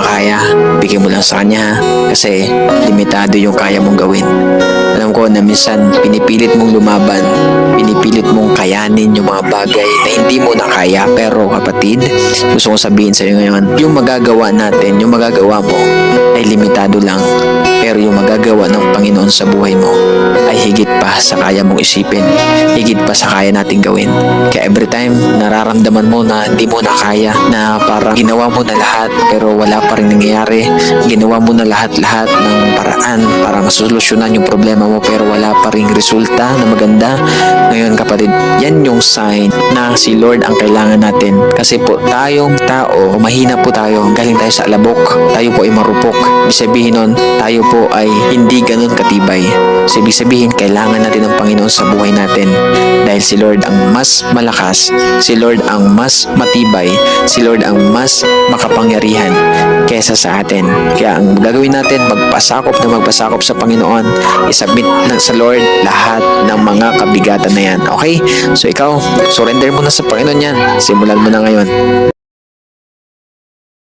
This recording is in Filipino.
na kaya, bigay mo lang sa Kanya, kasi limitado yung kaya mong gawin. Alam ko na minsan pinipilit mong lumaban, pinipilit mong kayanin yung mga bagay na hindi mo na kaya. Pero kapatid, gusto kong sabihin sa iyo ngayon, yung magagawa natin, yung magagawa mo ay limitado lang. Pero yung magagawa ng Panginoon sa buhay mo ay higit pa sa kaya mong isipin, higit pa sa kaya nating gawin. Kaya every time nararamdaman mo na hindi mo na kaya, na parang ginawa mo na lahat pero wala pa rin nangyayari, ginawa mo na lahat-lahat ng paraan para masolusyonan yung problema mo pero wala pa rin resulta na maganda, ngayon kapatid, yan yung sign na si Lord ang kailangan natin. Kasi po tayong tao, mahina po tayo, galing tayo sa alabok, tayo po ay marupok. Ibig sabihin nun, tayo po ay hindi ganun katibay. So ibig sabihin, kailangan natin ng Panginoon sa buhay natin dahil si Lord ang mas malakas, si Lord ang mas matibay, si Lord ang mas makapangyarihan kesa sa atin. Kaya ang gagawin natin, magpasakop sa Panginoon, isubmit na sa Lord lahat ng mga kabigatan na yan. Okay? So ikaw, surrender mo na sa Panginoon yan. Simulan mo na ngayon.